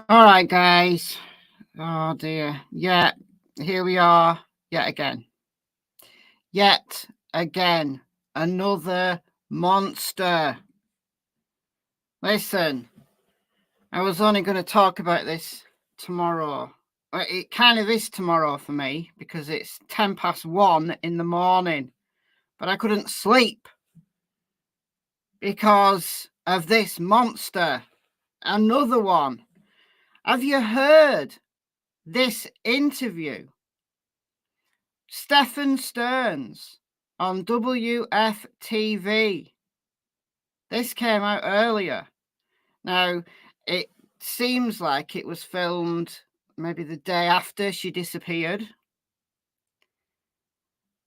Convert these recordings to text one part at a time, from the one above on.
All right, guys. Oh dear. Yeah, here we are yet again. Yet again. Another monster. Listen, I was only going to talk about this tomorrow. It kind of is tomorrow for me because it's 1:10 in the morning. But I couldn't sleep because of this monster. Another one. Have you heard this interview? Stephan Sterns on WFTV. This came out earlier. Now, it seems like it was filmed maybe the day after she disappeared.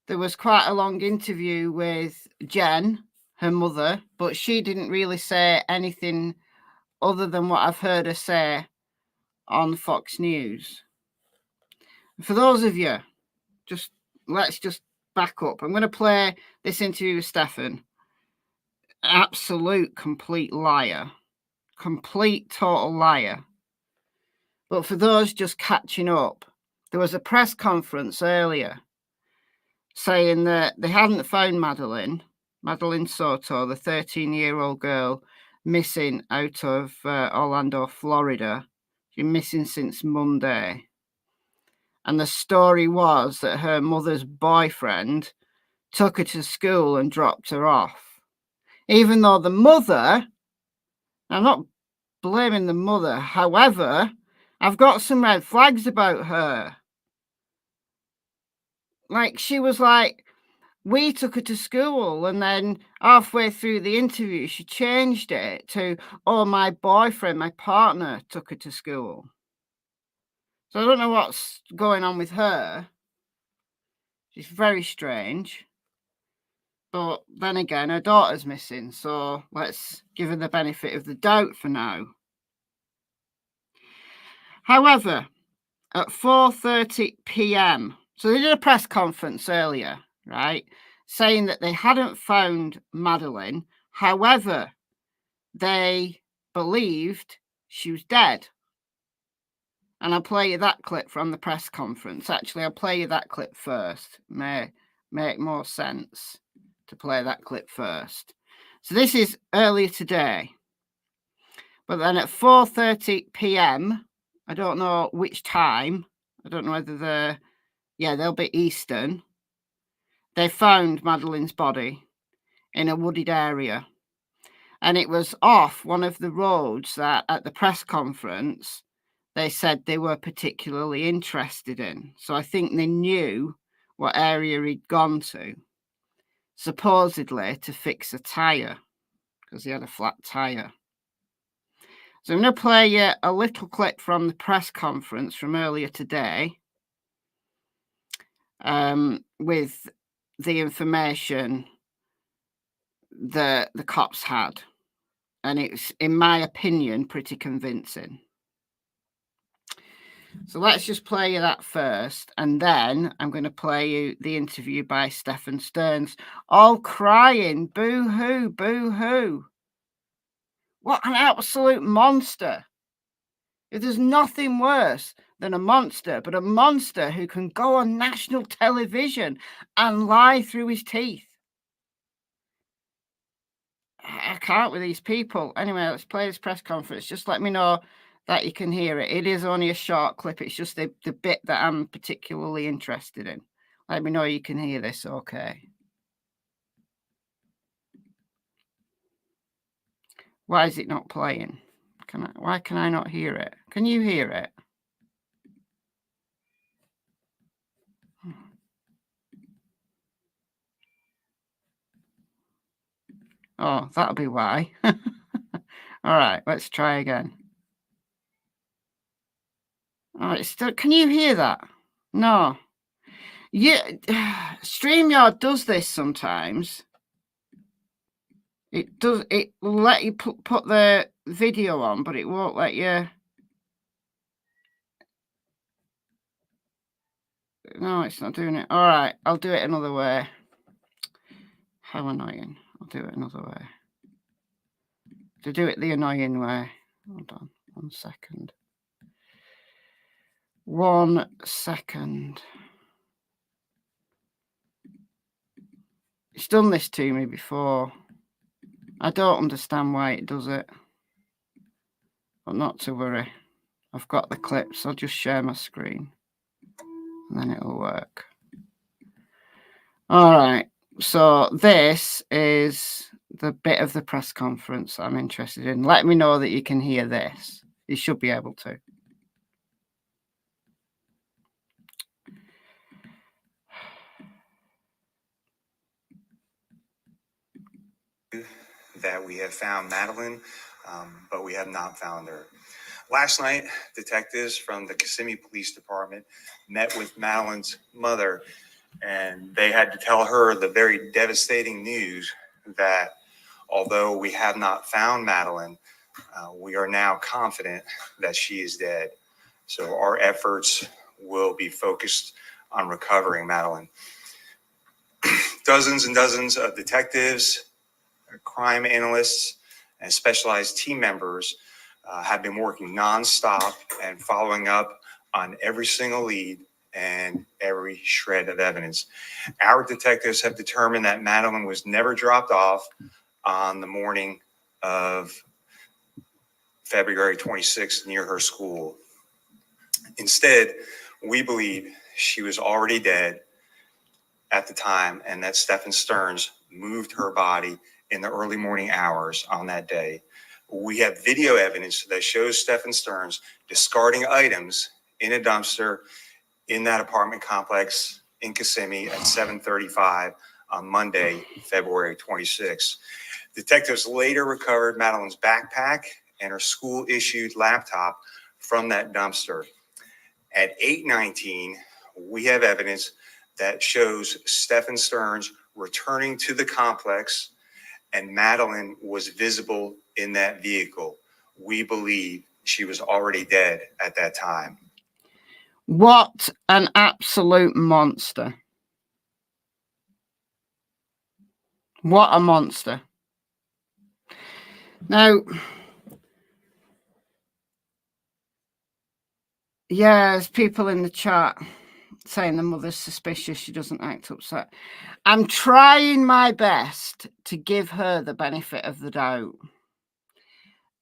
There was quite a long interview with Jen, her mother, but she didn't really say anything other than what I've heard her say on Fox News. For those of you, let's just back up. I'm going to play this interview with Stephan. Absolute complete liar. Complete total liar. But for those just catching up, there was a press conference earlier saying that they hadn't found Madeline Soto, the 13-year-old girl missing out of Orlando, Florida. She's missing since Monday. And the story was that her mother's boyfriend took her to school and dropped her off. Even though the mother, I'm not blaming the mother, however, I've got some red flags about her. Like, she was like, we took her to school, and then halfway through the interview, she changed it to, oh, my boyfriend, my partner took her to school. So I don't know what's going on with her. She's very strange. But then again, her daughter's missing, so let's give her the benefit of the doubt for now. However, at 4:30 p.m., so they did a press conference earlier, right, saying that they hadn't found Madeline. However, they believed she was dead. And I'll play you that clip from the press conference. Actually, I'll play you that clip first. May make more sense to play that clip first. So this is earlier today. But then at 4:30 p.m., I don't know which time. I don't know whether they'll be Eastern. They found Madeline's body in a wooded area. And it was off one of the roads that at the press conference they said they were particularly interested in. So I think they knew what area he'd gone to, supposedly to fix a tyre, because he had a flat tyre. So I'm going to play you a little clip from the press conference from earlier today with the information that the cops had. And it's, in my opinion, pretty convincing. So let's just play you that first, and then I'm going to play you the interview by Stephan Sterns, all crying, boo-hoo, boo-hoo. What an absolute monster. If there's nothing worse than a monster, but a monster who can go on national television and lie through his teeth. I can't with these people. Anyway, let's play this press conference. Just let me know that you can hear it. It is only a short clip. It's just the bit that I'm particularly interested in. Let me know you can hear this okay. Why is it not playing? Why can I not hear it? Can you hear it? Oh, that'll be why. All right, let's try again. All right, still, can you hear that? No. Yeah, StreamYard does this sometimes. It does. It will let you put the video on, but it won't let you. No, it's not doing it. All right, I'll do it another way. How annoying. I'll do it another way. To do it the annoying way. Hold on 1 second. 1 second. It's done this to me before. I don't understand why it does it. But not to worry. I've got the clips. I'll just share my screen. And then it'll work. All right. So this is the bit of the press conference I'm interested in. Let me know that you can hear this. You should be able to. That we have found Madeline, but we have not found her. Last night, detectives from the Kissimmee Police Department met with Madeline's mother, and they had to tell her the very devastating news that although we have not found Madeline, we are now confident that she is dead. So our efforts will be focused on recovering Madeline. Dozens and dozens of detectives, crime analysts, and specialized team members have been working nonstop and following up on every single lead and every shred of evidence. Our detectives have determined that Madeline was never dropped off on the morning of February 26th near her school. Instead, we believe she was already dead at the time and that Stephan Sterns moved her body in the early morning hours on that day. We have video evidence that shows Stephan Sterns discarding items in a dumpster in that apartment complex in Kissimmee at 7:35 on Monday, February 26. Detectives later recovered Madeline's backpack and her school-issued laptop from that dumpster. At 8:19, we have evidence that shows Stephan Sterns returning to the complex, and Madeline was visible in that vehicle. We believe she was already dead at that time. What an absolute monster. What a monster. Now, yeah, there's people in the chat saying the mother's suspicious, she doesn't act upset. I'm trying my best to give her the benefit of the doubt.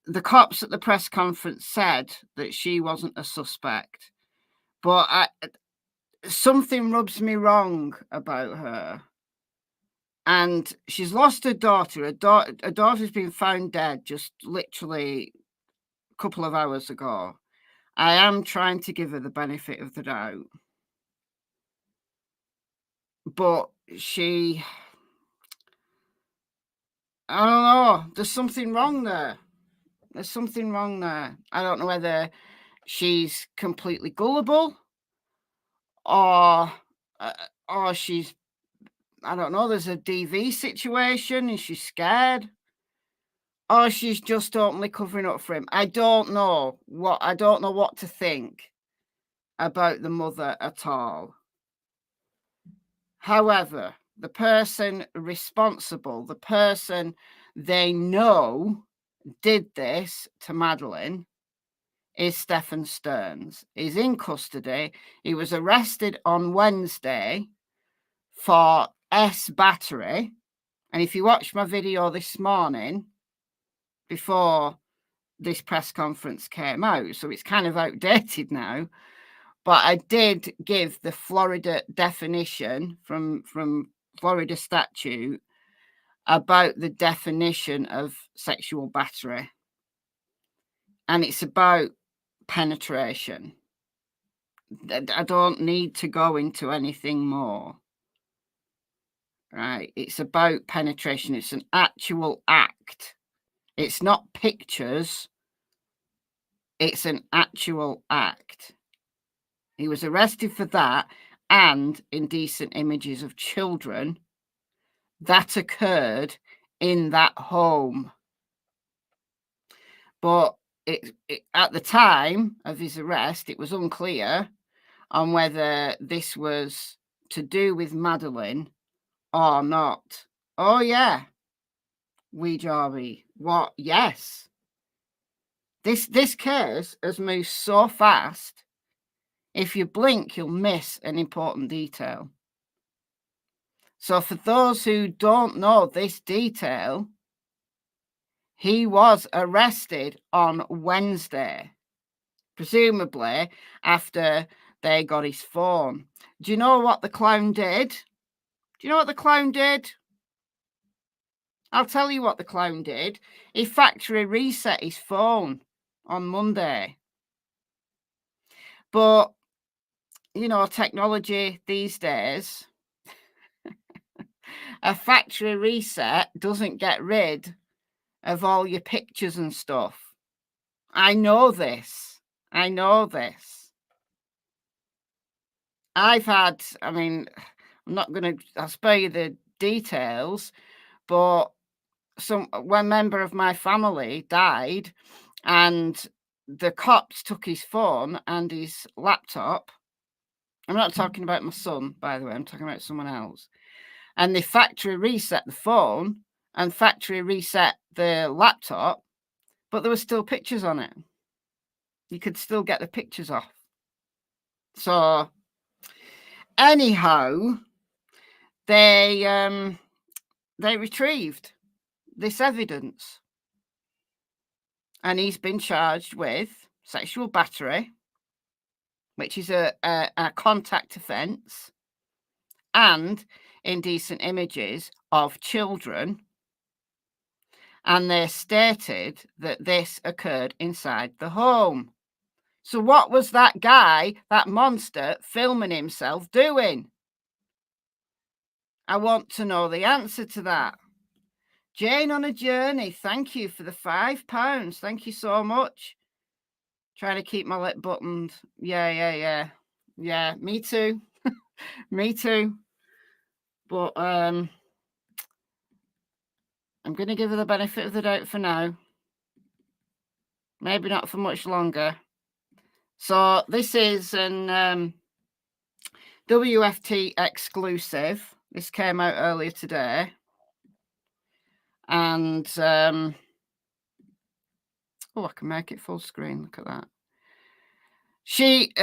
The cops at the press conference said that she wasn't a suspect, but something rubs me wrong about her. And she's lost her daughter. Her daughter's been found dead just literally a couple of hours ago. I am trying to give her the benefit of the doubt. But I don't know. There's something wrong there. There's something wrong there. I don't know whether she's completely gullible or she's, I don't know, there's a DV situation and she's scared. Or she's just openly covering up for him. I don't know what to think about the mother at all. However, the person responsible, the person they know did this to Madeline is Stephan Sterns. He's in custody. He was arrested on Wednesday for battery. And if you watch my video this morning, before this press conference came out, so it's kind of outdated now, but I did give the Florida definition from Florida statute about the definition of sexual battery, and it's about penetration. I don't need to go into anything more, right? It's about penetration. It's an actual act. It's not pictures. It's an actual act. He was arrested for that and indecent images of children that occurred in that home. But at the time of his arrest, it was unclear on whether this was to do with Madeline or not. Oh, yeah. Jarvie. What? Yes. This case has moved so fast. If you blink, you'll miss an important detail. So for those who don't know this detail, he was arrested on Wednesday, presumably after they got his phone. Do you know what the clown did? Do you know what the clown did? I'll tell you what the clown did. He factory reset his phone on Monday. But, you know, technology these days, a factory reset doesn't get rid of all your pictures and stuff. I know this. I know this. I've had, I mean, I'm not going to, I'll spare you the details, but one member of my family died and the cops took his phone and his laptop. I'm not talking about my son, by the way. I'm talking about someone else. And they factory reset the phone and factory reset the laptop, but there were still pictures on it. You could still get the pictures off. So anyhow, they retrieved this evidence. And he's been charged with sexual battery, which is a contact offence, and indecent images of children. And they stated that this occurred inside the home. So what was that guy, that monster, filming himself doing? I want to know the answer to that. Jane on a Journey, thank you for the £5. Thank you so much. Trying to keep my lip buttoned. Yeah, me too. Me too. But I'm going to give her the benefit of the doubt for now. Maybe not for much longer. So this is an WFT exclusive. This came out earlier today. And, oh, I can make it full screen. Look at that. She,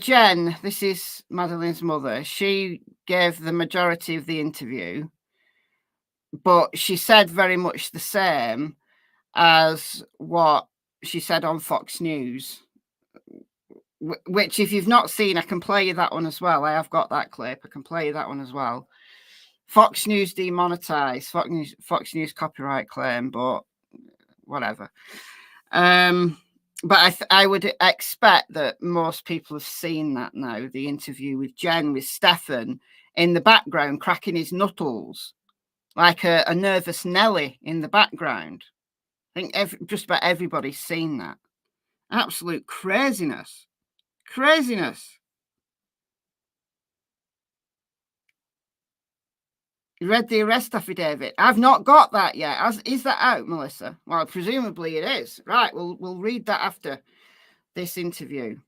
Jen, this is Madeline's mother. She gave the majority of the interview, but she said very much the same as what she said on Fox News, which if you've not seen, I can play you that one as well. I have got that clip. I can play you that one as well. Fox News demonetized, Fox News copyright claim, but whatever. But I would expect that most people have seen that now, the interview with Jen, with Stephan in the background, cracking his knuckles like a nervous Nelly in the background. I think just about everybody's seen that. Absolute craziness. Craziness. You read the arrest affidavit? I've not got that yet. Is that out, Melissa? Well, presumably it is. Right, we'll read that after this interview.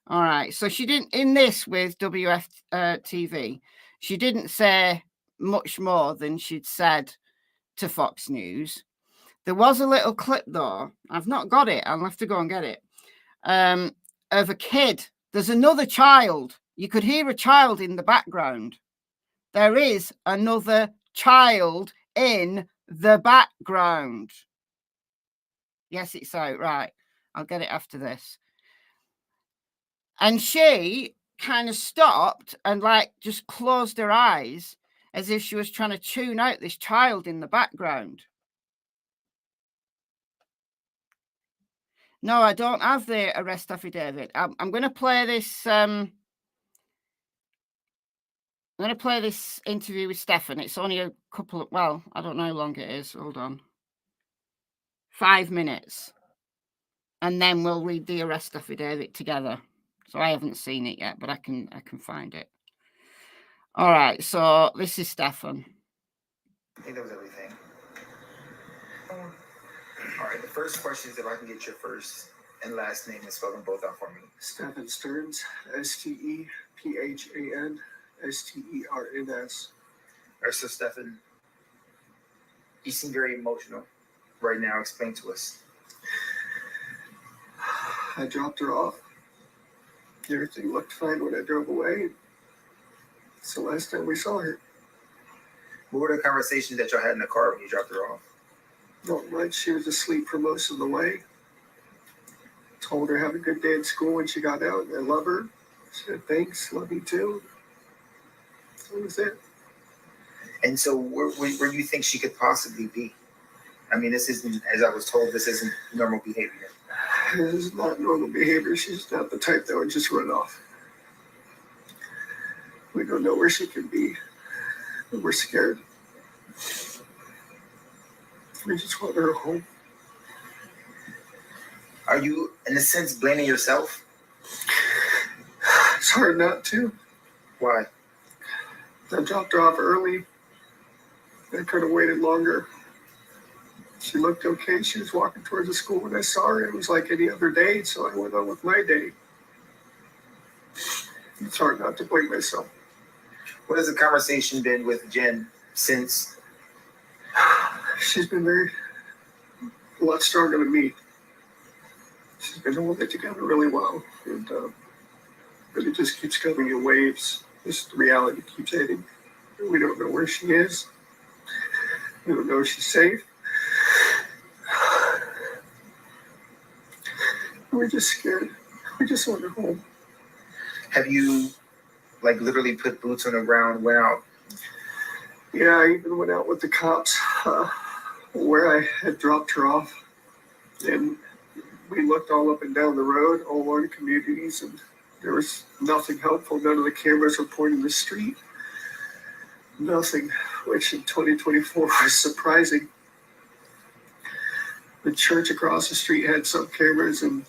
All right. So she didn't, in this with WFTV, she didn't say much more than she'd said to Fox News. There was a little clip, though. I've not got it. I'll have to go and get it. Of a kid. There's another child. You could hear a child in the background. There is another child in the background. Yes, it's out. Right. I'll get it after this. And she kind of stopped and like just closed her eyes as if she was trying to tune out this child in the background. No, I don't have the arrest affidavit. I'm going to play this. I'm going to play this interview with Stephan. It's only a couple of, well, I don't know how long it is. Hold on. 5 minutes. And then we'll read the arrest affidavit together. So I haven't seen it yet, but I can find it. All right. So this is Stephan. I think that was everything. All right. The first question is if I can get your first and last name and spell them both out for me. Stephan Sterns, STEPHAN STERNS. All right, so Stephan, you seem very emotional right now. Explain to us. I dropped her off. Everything looked fine when I drove away. It's the last time we saw her. What were the conversations that y'all had in the car when you dropped her off? Not much. She was asleep for most of the way. Told her have a good day at school when she got out. I love her. She said thanks, love you too. That was it. And so where do you think she could possibly be? I mean, this isn't, as I was told, this isn't normal behavior. This is not normal behavior. She's not the type that would just run off. We don't know where she could be. We're scared. We just want her home. Are you, in a sense, blaming yourself? It's hard not to. Why? I dropped her off early. I could have waited longer. She looked okay. She was walking towards the school when I saw her. It was like any other day, so I went on with my day. It's hard not to blame myself. What has the conversation been with Jen since? She's been a lot stronger than me. She's been holding it together really well. And but it just keeps coming in waves. Just the reality keeps hitting. We don't know where she is. We don't know if she's safe. We're just scared. We just want her home. Have you, like, literally put boots on the ground, went out? Yeah, I even went out with the cops where I had dropped her off. And we looked all up and down the road, all along the communities, and there was nothing helpful. None of the cameras were pointing the street. Nothing, which in 2024 was surprising. The church across the street had some cameras, and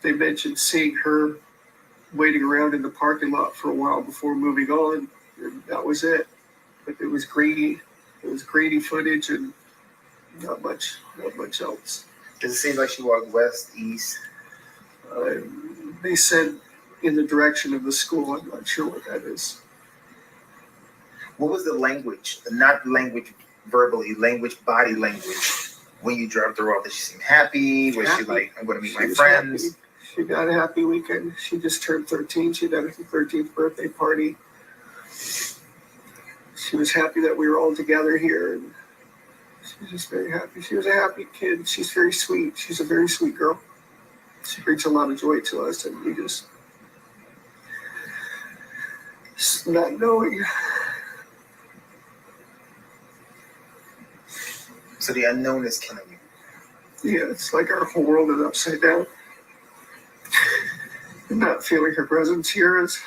they mentioned seeing her waiting around in the parking lot for a while before moving on, and that was it. But it was grainy. It was grainy footage, and not much else. Does it seem like she walked west, east? They said in the direction of the school. I'm not sure what that is. What was the language? Not language verbally, language, body language. When you dropped her off, did she seem happy? Was she like, I'm going to meet my friends? Happy. She got a happy weekend. She just turned 13. She had a 13th birthday party. She was happy that we were all together here. And she was just very happy. She was a happy kid. She's very sweet. She's a very sweet girl. She brings a lot of joy to us, and we just not knowing. So the unknown is killing you. Yeah, it's like our whole world is upside down. And not feeling her presence here is.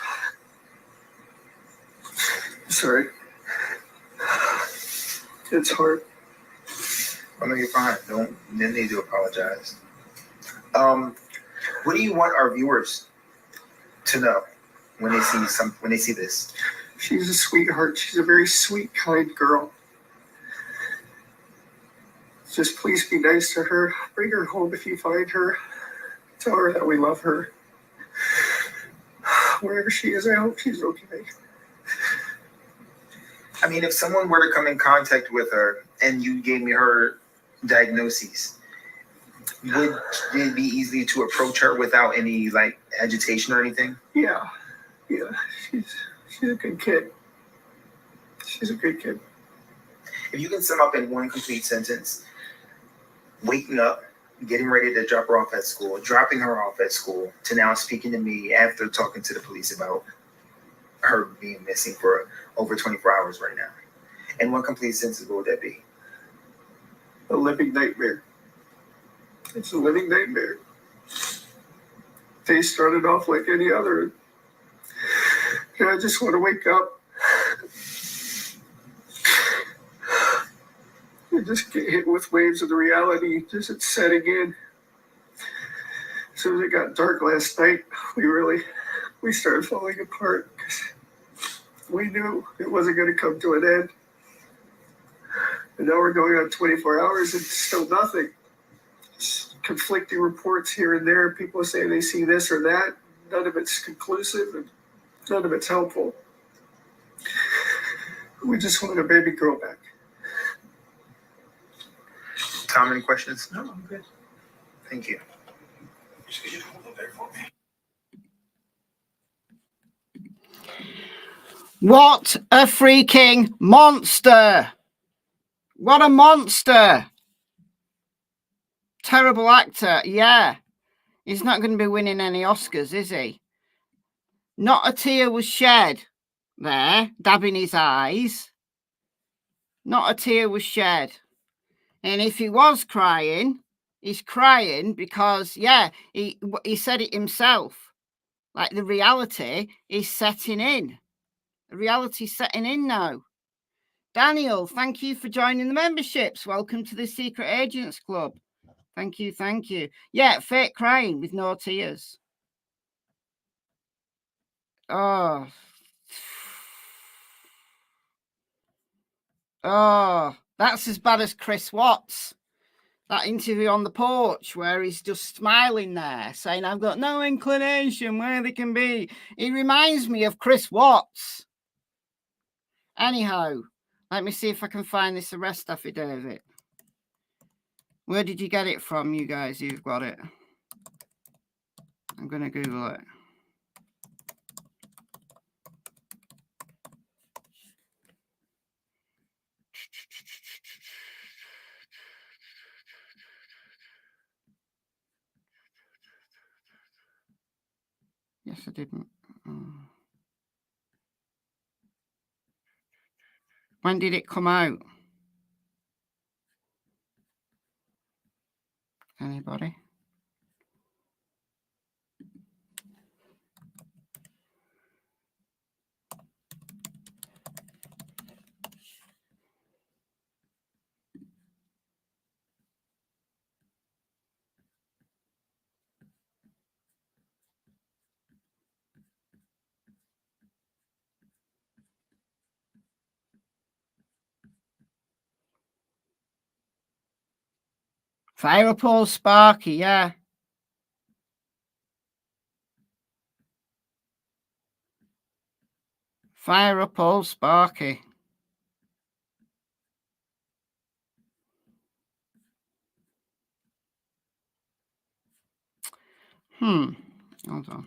Sorry. It's hard. Oh, no, you're fine. Don't need to apologize. What do you want our viewers to know when they see this? She's a sweetheart. She's a very sweet, kind girl. Just please be nice to her. Bring her home if you find her. Tell her that we love her. Wherever she is, I hope she's okay. I mean, if someone were to come in contact with her and you gave me her diagnoses, would it be easy to approach her without any like agitation or anything? Yeah. She's a good kid. She's a good kid. If you can sum up in one complete sentence, waking up, getting ready to drop her off at school, dropping her off at school, to now speaking to me after talking to the police about her being missing for over 24 hours right now. In one complete sentence, what would that be? A living nightmare. It's a living nightmare. They started off like any other. And I just want to wake up and just get hit with waves of the reality. Just it's setting in. As soon as it got dark last night, we started falling apart because we knew it wasn't going to come to an end. And now we're going on 24 hours and still nothing. Just conflicting reports here and there. People say they see this or that. None of it's conclusive and none of it's helpful. We just want a baby girl back. Tom, any questions? No, I'm good. Thank you. Just could you hold up there for me? What a freaking monster. What a monster. Terrible actor. Yeah. He's not going to be winning any Oscars, is he? Not a tear was shed there, dabbing his eyes. Not a tear was shed. And if he was crying, he's crying because, yeah, he said it himself. Like the reality is setting in. The reality's setting in now. Daniel, thank you for joining the memberships. Welcome to the Secret Agents Club. Thank you, thank you. Yeah, fake crying with no tears. Oh. Oh, that's as bad as Chris Watts. That interview on the porch where he's just smiling there, saying, I've got no inclination where they can be. He reminds me of Chris Watts. Anyhow, let me see if I can find this arrest affidavit. Where did you get it from, you guys? You've got it. I'm going to Google it. Yes, I didn't. When did it come out? Anybody? Fire up old Sparky, yeah. Fire up old Sparky. Hold on.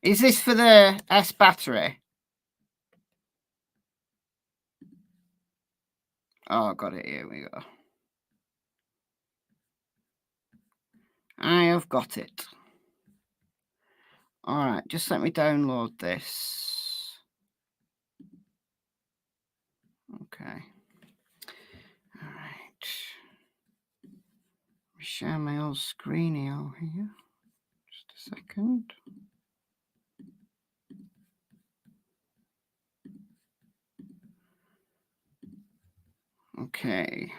Is this for the S battery? Oh, got it. Here we go. I have got it. All right, just let me download this. Okay. All right. Share my old screen here. Just a second. Okay.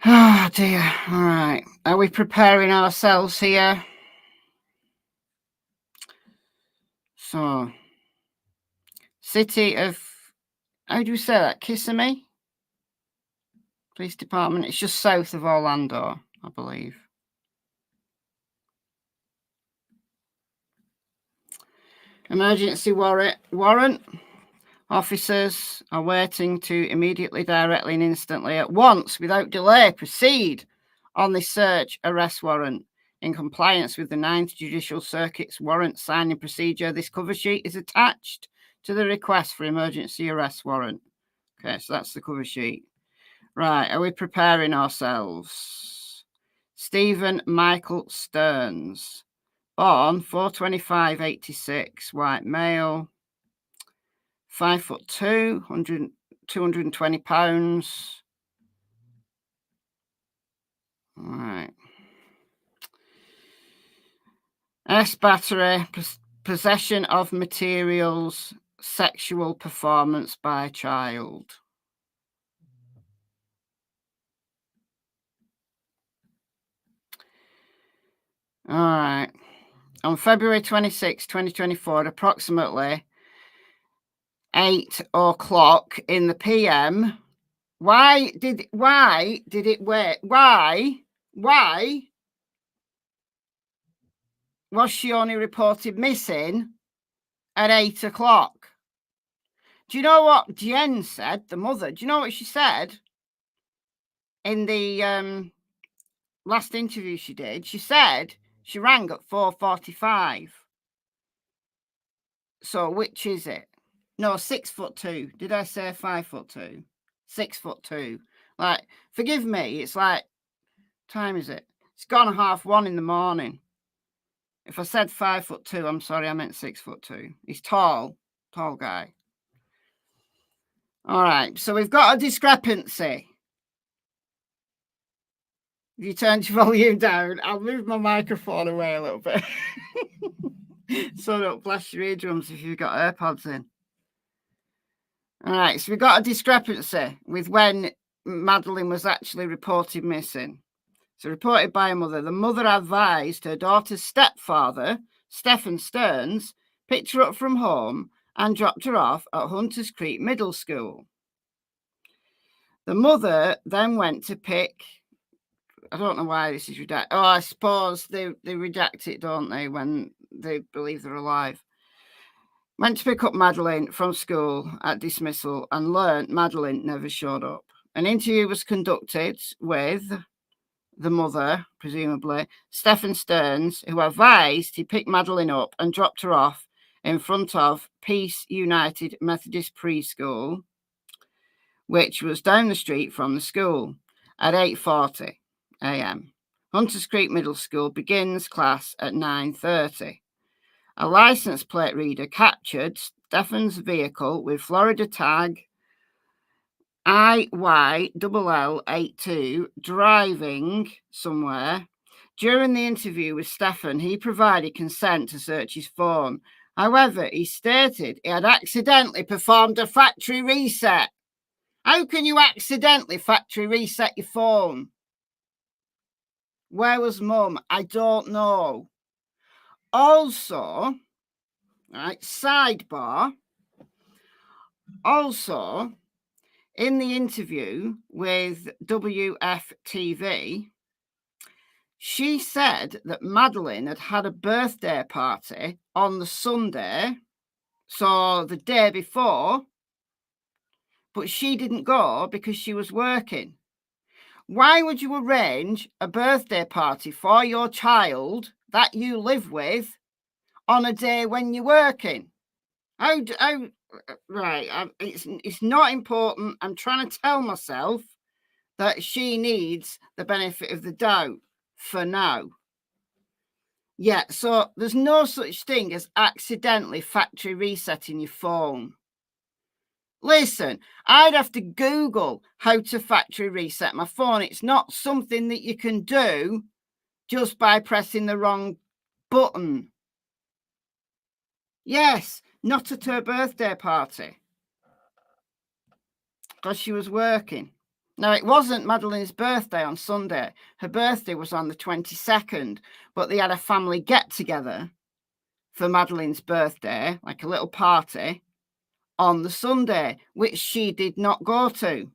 Oh dear. All right. Are we preparing ourselves here? So, City of, how do you say that? Kissimmee? Police Department. It's just south of Orlando, I believe. Emergency warrant. Officers are waiting to immediately, directly, and instantly, at once, without delay, proceed on this search arrest warrant. In compliance with the 9th Judicial Circuit's warrant signing procedure, this cover sheet is attached to the request for emergency arrest warrant. Okay, so that's the cover sheet. Right, are we preparing ourselves? Stephan Michael Sterns, born 4/25/86, white male, 5'2", 220 pounds. All right. S battery, possession of materials, sexual performance by a child. All right. On February 26, 2024, at approximately 8 o'clock in the PM. Why did it wait? Why was she only reported missing at 8 o'clock? Do you know what Jen said, the mother? Do you know what she said in the last interview she did? She said She rang at 4:45. So which is it? No, 6'2". Did I say 5'2"? 6'2". Like, forgive me, it's like, time is it? It's gone 1:30 in the morning. If I said 5'2", I'm sorry, I meant 6'2". He's tall guy. All right, so we've got a discrepancy. If you turn your volume down, I'll move my microphone away a little bit. So don't blast your eardrums if you've got AirPods in. All right, so we've got a discrepancy with when Madeleine was actually reported missing. So reported by her mother. The mother advised her daughter's stepfather, Stephan Sterns, picked her up from home and dropped her off at Hunters Creek Middle School. The mother then went to pick... I don't know why this is redacted. Oh, I suppose they redact it, don't they, when they believe they're alive. Went to pick up Madeleine from school at dismissal and learnt Madeleine never showed up. An interview was conducted with the mother, presumably, Stephan Sterns, who advised he picked Madeleine up and dropped her off in front of Peace United Methodist Preschool, which was down the street from the school, at 8:40 a.m. Hunters Creek Middle School begins class at 9:30. A license plate reader captured Stephan's vehicle with Florida tag IYLL82 driving somewhere. During the interview with Stephan, he provided consent to search his phone. However, he stated he had accidentally performed a factory reset. How can you accidentally factory reset your phone? Where was Mum? I don't know. Also, right, sidebar, also, in the interview with WFTV, she said that Madeleine had a birthday party on the Sunday, so the day before, but she didn't go because she was working. Why would you arrange a birthday party for your child that you live with on a day when you're working? Right, it's not important. I'm trying to tell myself that she needs the benefit of the doubt for now. Yeah, so there's no such thing as accidentally factory resetting your phone. Listen, I'd have to Google how to factory reset my phone. It's not something that you can do just by pressing the wrong button. Yes, not at her birthday party, because she was working. Now, it wasn't Madeleine's birthday on Sunday. Her birthday was on the 22nd, but they had a family get-together for Madeleine's birthday, like a little party, on the Sunday, which she did not go to.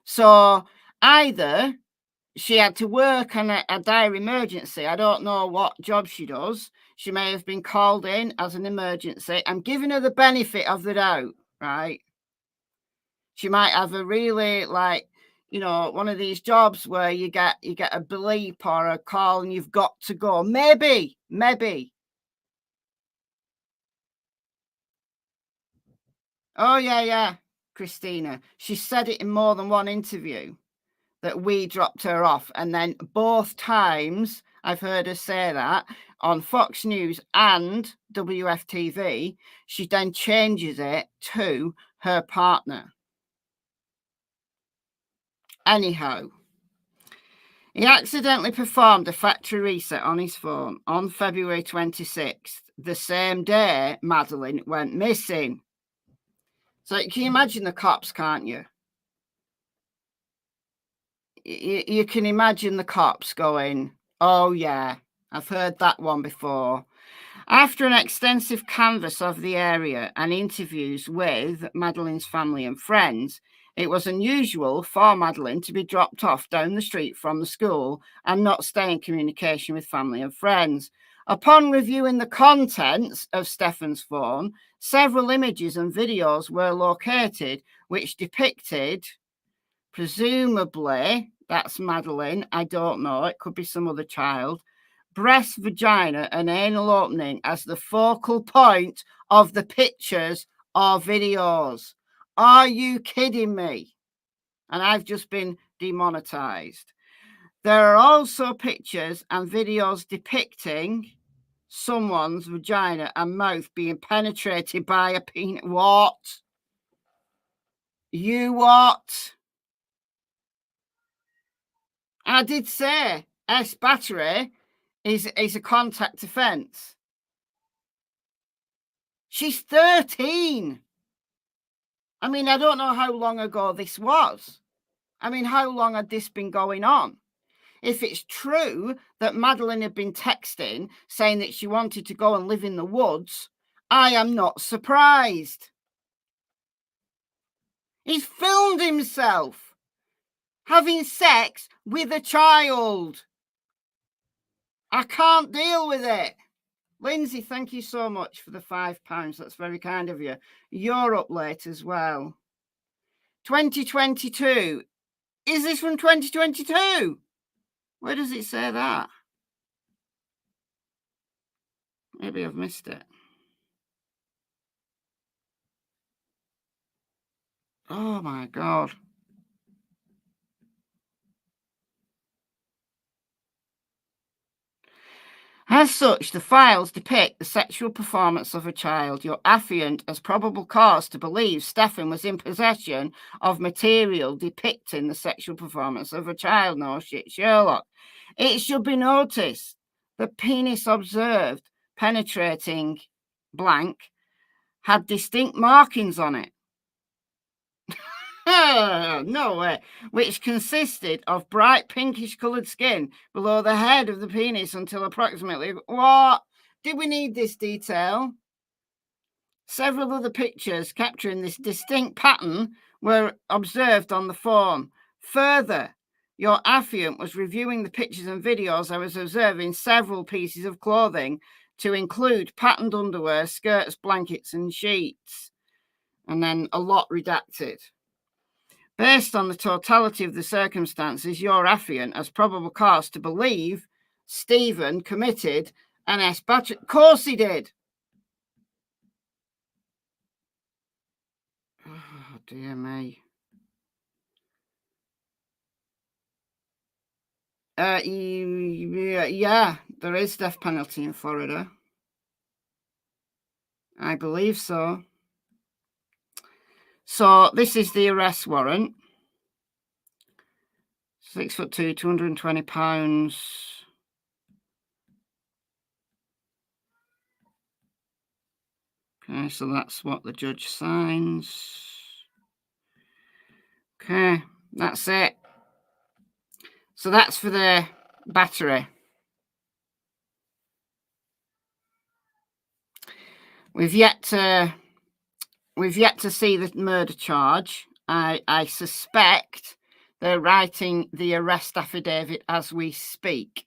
So either she had to work on a dire emergency. I don't know what job she does. She may have been called in as an emergency. I'm giving her the benefit of the doubt, right? She might have a really, like, you know, one of these jobs where you get a bleep or a call and you've got to go. Maybe. Oh, yeah, Christina. She said it in more than one interview that we dropped her off. And then both times I've heard her say that on Fox News and WFTV, she then changes it to her partner. Anyhow, he accidentally performed a factory reset on his phone on February 26th, the same day Madeleine went missing. So can you imagine the cops, can't you? You can imagine the cops going, oh yeah, I've heard that one before. After an extensive canvass of the area and interviews with Madeleine's family and friends, it was unusual for Madeleine to be dropped off down the street from the school and not stay in communication with family and friends. Upon reviewing the contents of Stephan's phone, several images and videos were located which depicted, presumably, that's Madeleine, I don't know, it could be some other child, breast, vagina, and anal opening as the focal point of the pictures or videos. Are you kidding me? And I've just been demonetized. There are also pictures and videos depicting someone's vagina and mouth being penetrated by a penis. What? You what? I did say S battery is a contact offence. She's 13. I mean, I don't know how long ago this was. I mean, how long had this been going on? If it's true that Madeleine had been texting saying that she wanted to go and live in the woods, I am not surprised. He's filmed himself having sex with a child. I can't deal with it. Lindsay, thank you so much for the £5. That's very kind of you. You're up late as well. 2022. Is this from 2022? Where does it say that? Maybe I've missed it. Oh my God. As such, the files depict the sexual performance of a child. Your affiant has probable cause to believe Stephan was in possession of material depicting the sexual performance of a child. No shit, Sherlock. It should be noticed the penis observed penetrating blank had distinct markings on it. No way. Which consisted of bright pinkish coloured skin below the head of the penis until approximately... What? Did we need this detail? Several other pictures capturing this distinct pattern were observed on the phone. Further, your affiant was reviewing the pictures and videos. I was observing several pieces of clothing to include patterned underwear, skirts, blankets, and sheets. And then a lot redacted. Based on the totality of the circumstances, your affiant has probable cause to believe Stephan committed an S battery. Of course he did. Oh, dear me. Yeah, there is death penalty in Florida. I believe so. So this is the arrest warrant. 6'2", 220 pounds. Okay, so that's what the judge signs. Okay, that's it. So that's for the battery. We've yet to see the murder charge. I suspect they're writing the arrest affidavit as we speak.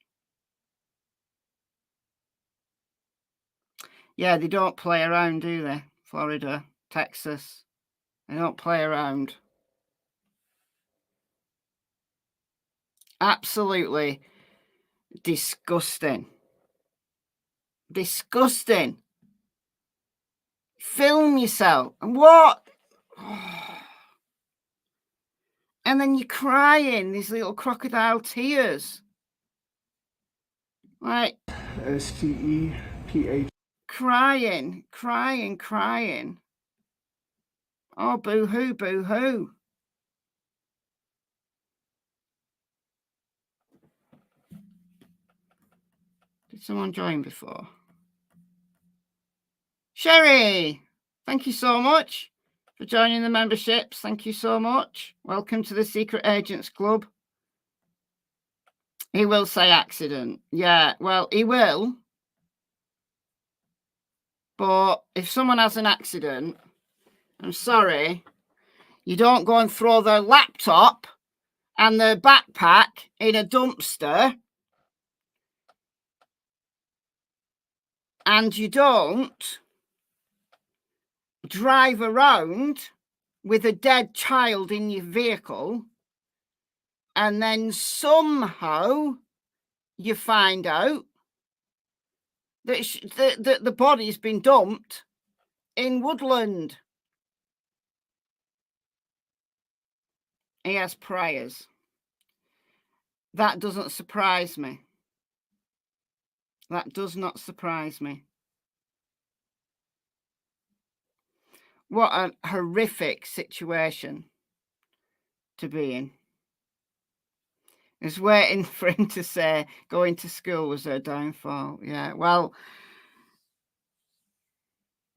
Yeah, they don't play around, do they? Florida, Texas. They don't play around. Absolutely disgusting. Disgusting. Film yourself. And what? And then you're crying, these little crocodile tears. Like STEPH. Crying, crying, crying. Oh, boo-hoo, boo-hoo. Did someone join before? Sherry, thank you so much for joining the memberships. Thank you so much. Welcome to the Secret Agents Club. He will say accident. Yeah, well, he will. But if someone has an accident, I'm sorry, you don't go and throw their laptop and their backpack in a dumpster. And you don't drive around with a dead child in your vehicle and then somehow you find out that the body's been dumped in woodland. He has priors. That doesn't surprise me. That does not surprise me. What a horrific situation to be in. I was waiting for him to say going to school was her downfall. Yeah, well,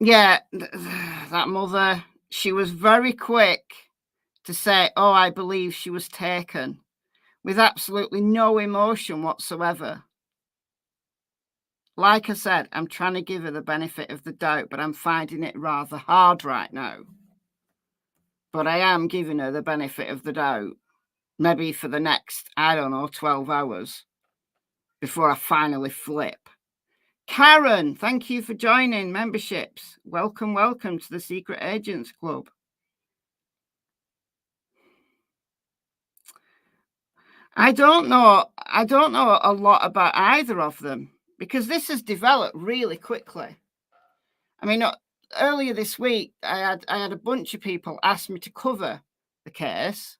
yeah, that mother, she was very quick to say, oh, I believe she was taken, with absolutely no emotion whatsoever. Like I said, I'm trying to give her the benefit of the doubt, but I'm finding it rather hard right now. But I am giving her the benefit of the doubt, maybe for the next, I don't know, 12 hours before I finally flip. Karen, thank you for joining memberships. Welcome, welcome to the Secret Agents Club. I don't know a lot about either of them because this has developed really quickly. I mean, earlier this week, I had a bunch of people ask me to cover the case.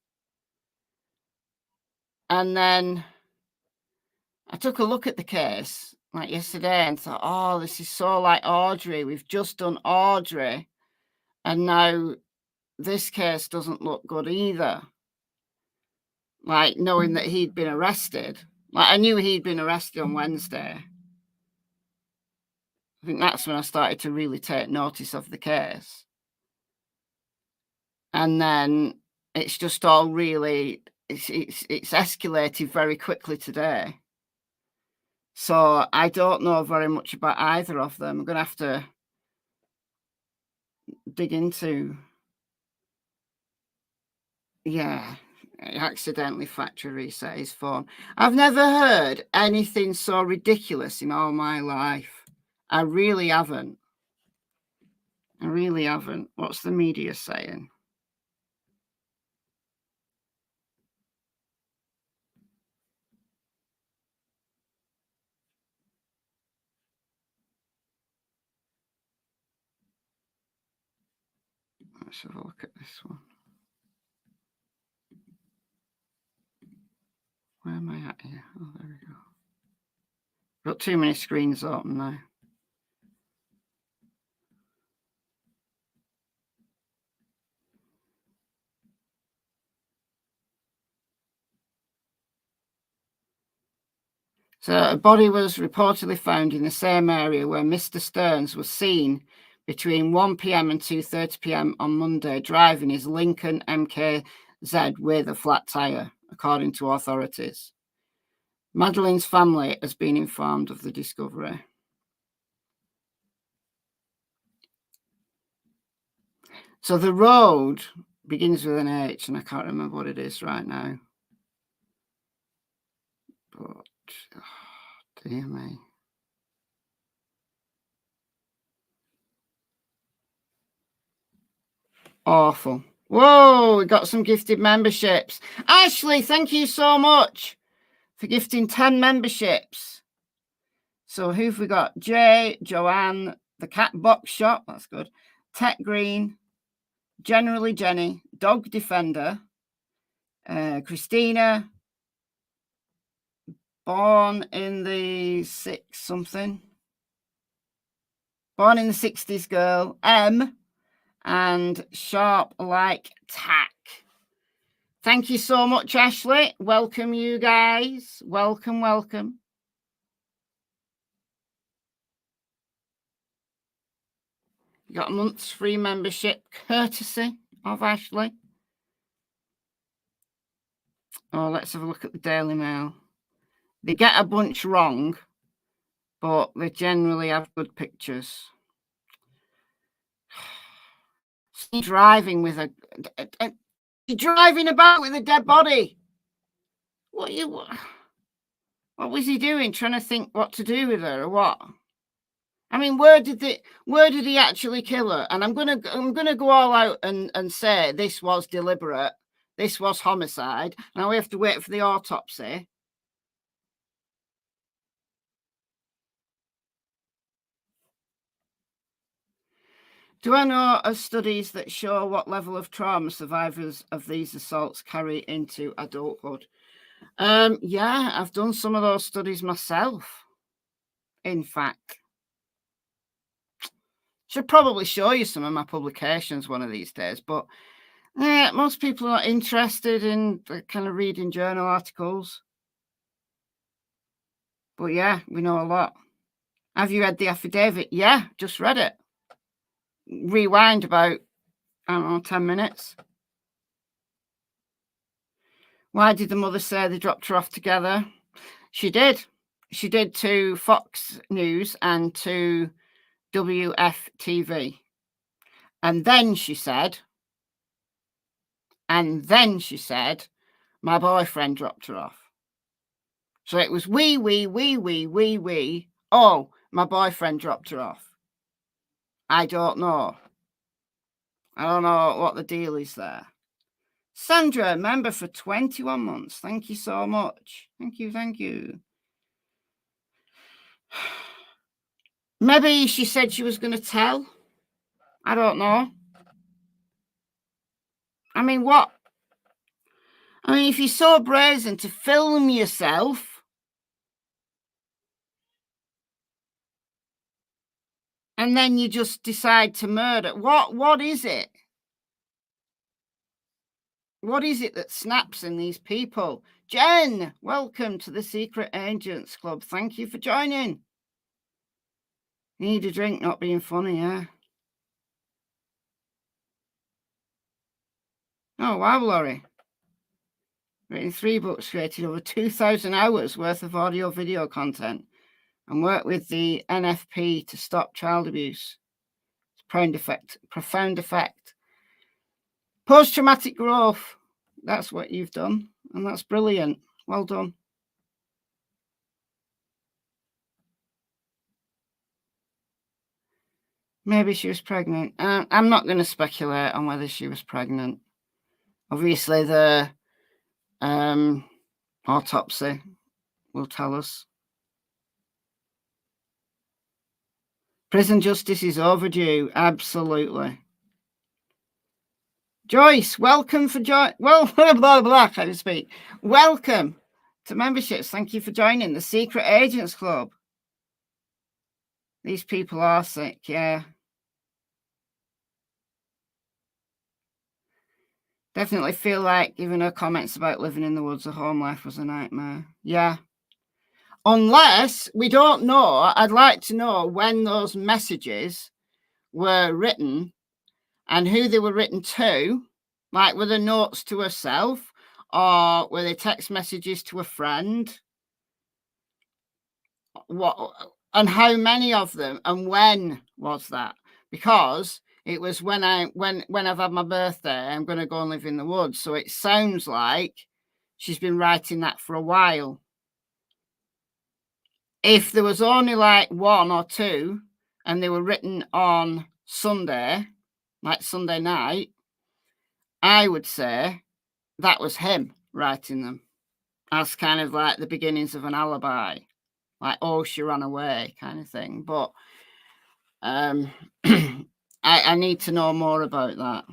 And then I took a look at the case like yesterday and thought, oh, this is so like Audrey. We've just done Audrey. And now this case doesn't look good either. Like knowing that he'd been arrested. Like I knew he'd been arrested on Wednesday. I think that's when I started to really take notice of the case. And then it's just all really, it's escalated very quickly today. So I don't know very much about either of them. I'm going to have to dig into. Yeah, he accidentally factory reset his phone. I've never heard anything so ridiculous in all my life. I really haven't. I really haven't. What's the media saying? Let's have a look at this one. Where am I at here? Oh, there we go. Got too many screens open now. So a body was reportedly found in the same area where Mr. Sterns was seen between 1 p.m. and 2:30 p.m. on Monday, driving his Lincoln MKZ with a flat tire, according to authorities. Madeline's family has been informed of the discovery. So the road begins with an H, and I can't remember what it is right now. But, oh, dear me. Awful. Whoa, we got some gifted memberships. Ashley, thank you so much for gifting 10 memberships. So who've we got? Jay, Joanne, the Cat Box Shop, that's good. Tech Green, Generally Jenny, Dog Defender, Christina, Born in the 60s girl, M, and Sharp Like Tack. Thank you so much, Ashley. Welcome, you guys. Welcome, welcome. You got a month's free membership courtesy of Ashley. Oh, let's have a look at the Daily Mail. They get a bunch wrong, but they generally have good pictures. Driving with driving about with a dead body. What was he doing? Trying to think what to do with her or what? I mean, where did he actually kill her? And I'm gonna go all out and say this was deliberate, this was homicide. Now we have to wait for the autopsy. Do I know of studies that show what level of trauma survivors of these assaults carry into adulthood? Yeah, I've done some of those studies myself, in fact. Should probably show you some of my publications one of these days, but most people are interested in kind of reading journal articles. But yeah, we know a lot. Have you read the affidavit? Yeah, just read it. Rewind about, I don't know, 10 minutes. Why did the mother say they dropped her off together? She did. She did to Fox News and to WFTV. And then she said, my boyfriend dropped her off. So it was wee. Oh, my boyfriend dropped her off. I don't know. I don't know what the deal is there. Sandra, member for 21 months. Thank you so much. Thank you. Maybe she said she was going to tell. I don't know. I mean, what? I mean, if you're so brazen to film yourself and then you just decide to murder, what is it? What is it that snaps in these people? Jen, welcome to the Secret Agents Club. Thank you for joining. Need a drink, not being funny, yeah. Oh, wow, Laurie. Written 3 books, created over 2,000 hours worth of audio video content, and worked with the NFP to stop child abuse. Profound effect. Post-traumatic growth. That's what you've done, and that's brilliant. Well done. Maybe she was pregnant. I'm not going to speculate on whether she was pregnant. Obviously, the autopsy will tell us. Prison justice is overdue. Absolutely. Joyce, welcome for well, blah, blah, can't even speak. Welcome to memberships. Thank you for joining the Secret Agents Club. These people are sick, yeah. Definitely feel like giving her comments about living in the woods, a home life was a nightmare. Yeah. Unless, we don't know, I'd like to know when those messages were written and who they were written to. Like, were they notes to herself or were they text messages to a friend? What and how many of them and when was that? Because it was when I've had my birthday, I'm going to go and live in the woods. So it sounds like she's been writing that for a while. If there was only like 1 or 2 and they were written on Sunday, like Sunday night, I would say that was him writing them as kind of like the beginnings of an alibi, like, oh, she ran away kind of thing. But I need to know more about that.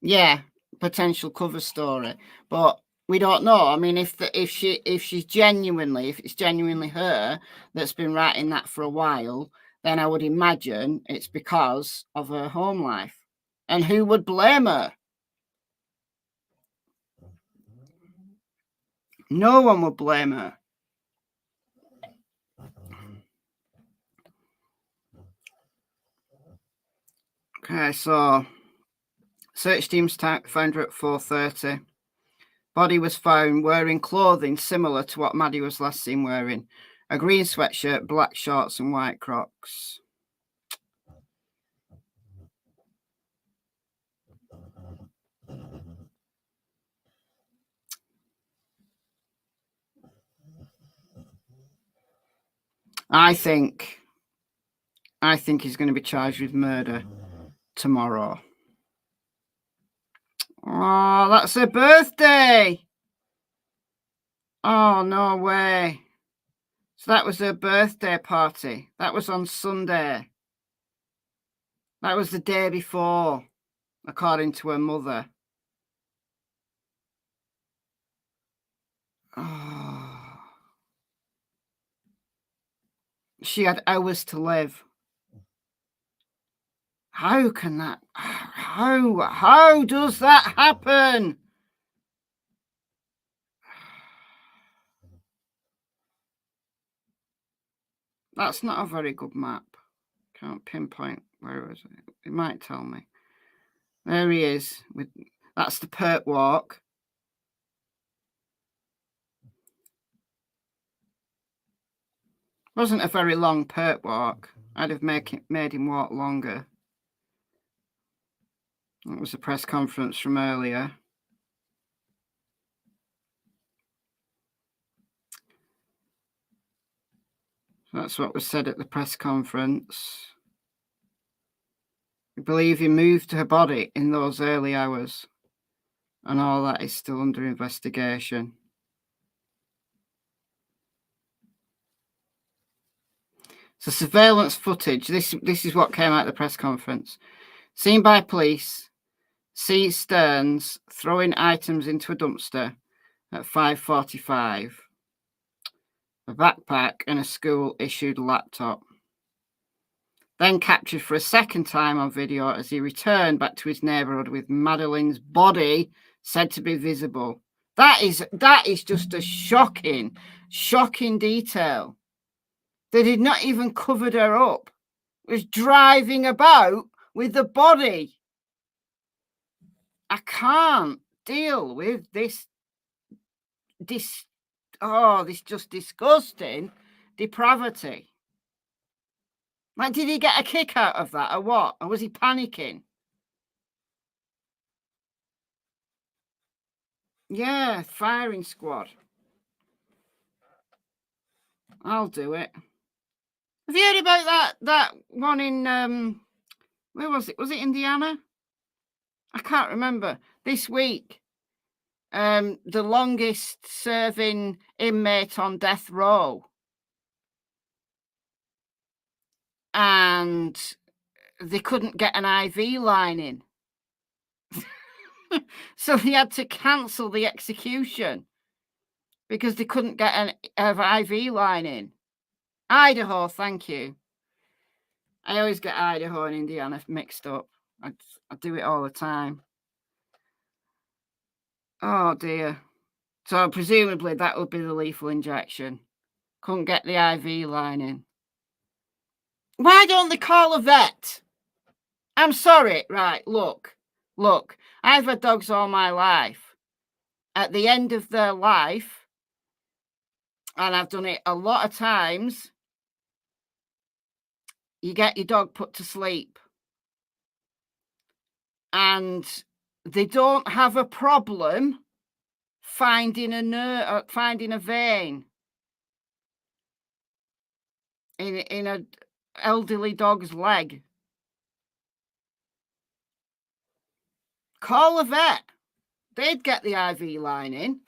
Yeah, potential cover story, but we don't know. I mean, if it's genuinely her that's been writing that for a while, then I would imagine it's because of her home life. And who would blame her? No one would blame her. Okay, so search teams found her at 4:30. Body was found wearing clothing similar to what Maddie was last seen wearing. A green sweatshirt, black shorts and white Crocs. I think he's going to be charged with murder tomorrow. Oh, that's her birthday. Oh, no way. So that was her birthday party. That was on Sunday. That was the day before, according to her mother. Oh. She had hours to live. How can that? How does that happen? That's not a very good map. Can't pinpoint where is it. It might tell me. There he is. That's the Perk Walk. Wasn't a very long Perk Walk. I'd have made him walk longer. That was a press conference from earlier. That's what was said at the press conference. We believe he moved her body in those early hours, and all that is still under investigation. So surveillance footage. This is what came out of the press conference. Seen by police, sees Sterns throwing items into a dumpster at 5:45. A backpack and a school-issued laptop. Then captured for a second time on video as he returned back to his neighbourhood with Madeline's body said to be visible. That is just a shocking detail. They did not even covered her up. It was driving about with the body. I can't deal with this just disgusting depravity. Like, did he get a kick out of that or what? Or was he panicking? Yeah, firing squad. I'll do it. Have you heard about that one in where was it? Was it Indiana? I can't remember. This week, the longest serving inmate on death row. And they couldn't get an IV line in. So they had to cancel the execution because they couldn't get an IV line in. Idaho, thank you. I always get Idaho and Indiana mixed up. I do it all the time. Oh, dear. So presumably that would be the lethal injection. Couldn't get the IV line in. Why don't they call a vet? I'm sorry. Right, look. I've had dogs all my life. At the end of their life, and I've done it a lot of times, you get your dog put to sleep. And they don't have a problem finding a vein in a elderly dog's leg. Call a vet. They'd get the IV line in.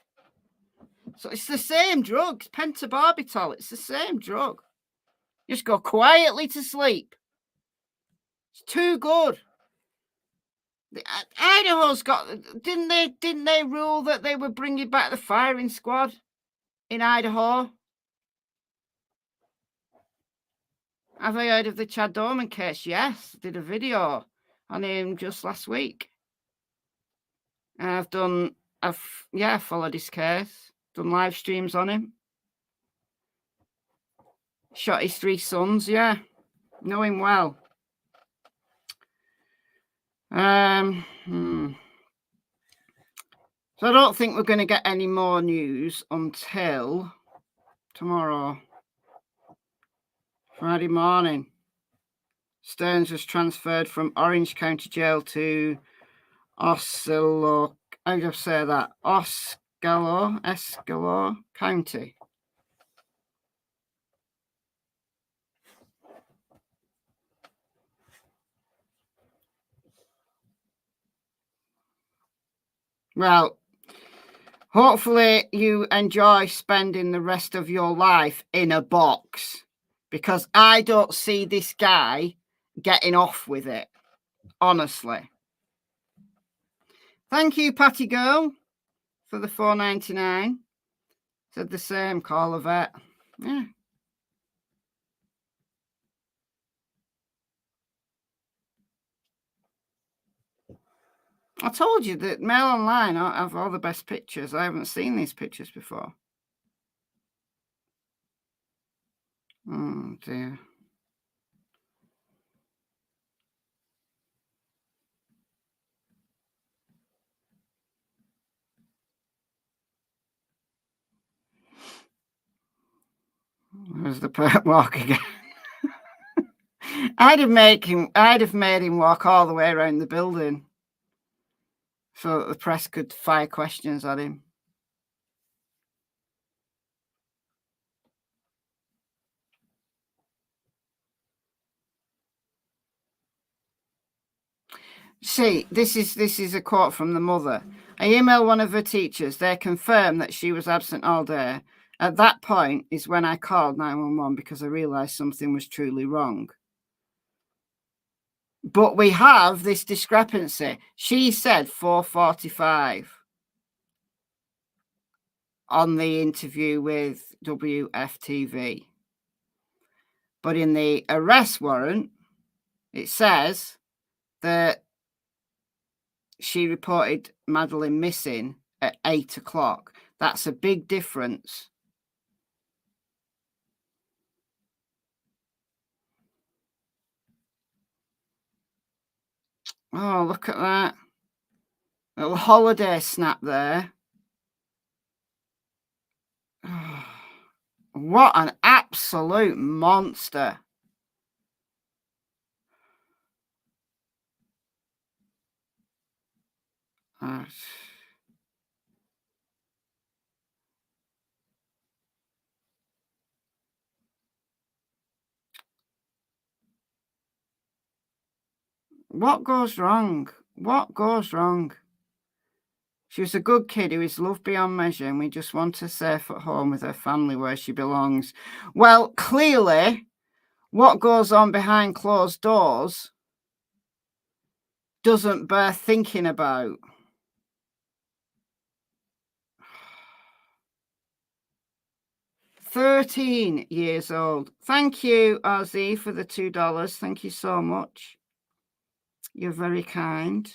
So it's the same drug. It's pentobarbital. It's the same drug. Just go quietly to sleep. It's too good. Idaho's got. Didn't they rule that they were bringing back the firing squad in Idaho? Have I heard of the Chad Dorman case? Yes, did a video on him just last week. I've followed his case, done live streams on him. Shot his 3 sons, yeah. Know him well. So I don't think we're going to get any more news until tomorrow, Friday morning. Sterns was transferred from Orange County Jail to Osceola County. Well, Hopefully you enjoy spending the rest of your life in a box, because I don't see this guy getting off with it, honestly. Thank you, Patty Girl, for the $4.99. Said the same, Caller Vet. Yeah. I told you that Mail Online have all the best pictures. I haven't seen these pictures before. Oh, dear. There's the perp walk again. I'd have made him walk all the way around the building so that the press could fire questions at him. See, this is a quote from the mother. I emailed one of her teachers. They confirmed that she was absent all day. At that point is when I called 911 because I realised something was truly wrong. But we have this discrepancy. She said 4:45 on the interview with WFTV. But in the arrest warrant, it says that she reported Madeline missing at 8 o'clock. That's a big difference. Oh, look at that. Little holiday snap there. Oh, what an absolute monster. What goes wrong? What goes wrong? She was a good kid who is loved beyond measure, and we just want her safe at home with her family where she belongs. Well, clearly, what goes on behind closed doors doesn't bear thinking about. $13 years old. Thank you, RZ, for the $2. Thank you so much. You're very kind.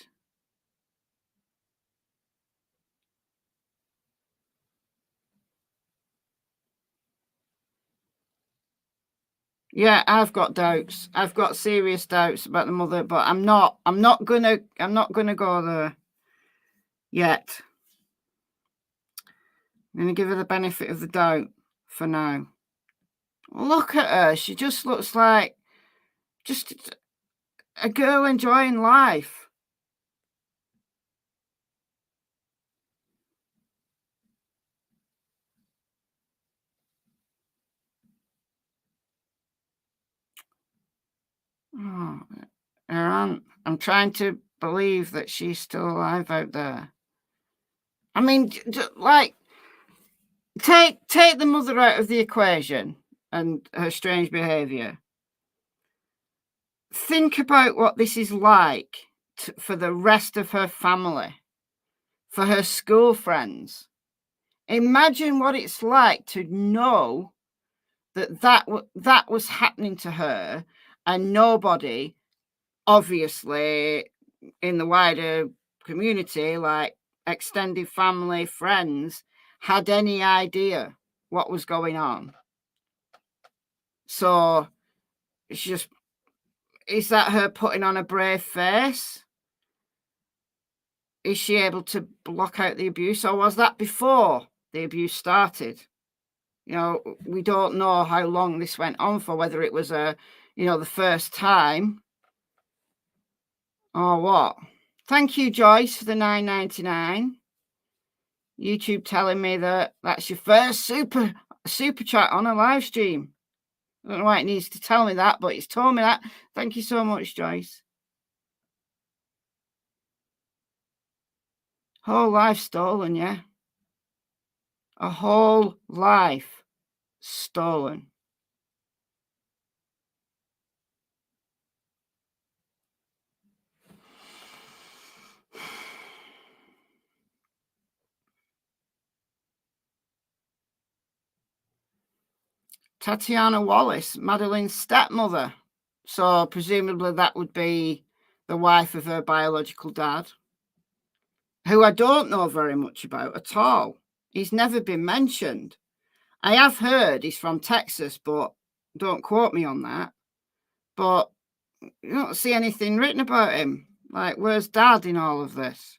Yeah, I've got doubts. I've got serious doubts about the mother, but I'm not gonna go there yet. I'm gonna give her the benefit of the doubt for now. Look at her. She just looks like just a girl enjoying life. Oh, her aunt. I'm trying to believe that she's still alive out there. I mean, like, take the mother out of the equation and her strange behaviour. Think about what this is like for the rest of her family, for her school friends. Imagine what it's like to know that was happening to her, and nobody, obviously, in the wider community, like extended family, friends, had any idea what was going on. So it's just, is that her putting on a brave face? Is she able to block out the abuse, or was that before the abuse started? You know, we don't know how long this went on for, whether it was the first time or what. Thank you, Joyce, for the $9.99. YouTube telling me that that's your first super chat on a live stream. I don't know why it needs to tell me that, but it's told me that. Thank you so much, Joyce. Whole life stolen, yeah. A whole life stolen. Tatiana Wallace, Madeline's stepmother. So presumably that would be the wife of her biological dad, who I don't know very much about at all. He's never been mentioned. I have heard he's from Texas, but don't quote me on that. But you don't see anything written about him. Like, where's Dad in all of this?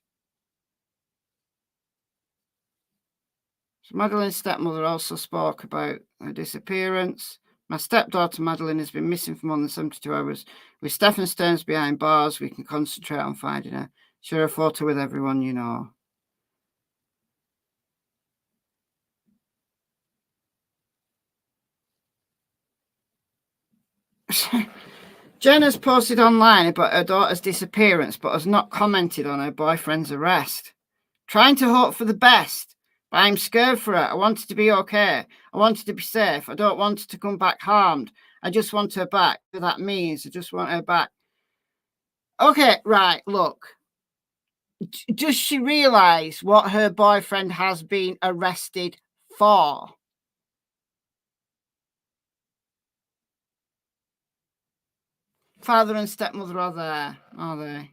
So Madeline's stepmother also spoke about her disappearance. My stepdaughter Madeline has been missing for more than 72 hours. With Stephan Sterns behind bars, we can concentrate on finding her. Share a photo with everyone you know. Jen has posted online about her daughter's disappearance, but has not commented on her boyfriend's arrest. Trying to hope for the best, but I'm scared for her. I want her to be okay. I want her to be safe. I don't want her to come back harmed. I just want her back. Whatever that means, I just want her back. Okay, right, look. Does she realise what her boyfriend has been arrested for? Father and stepmother are there, are they?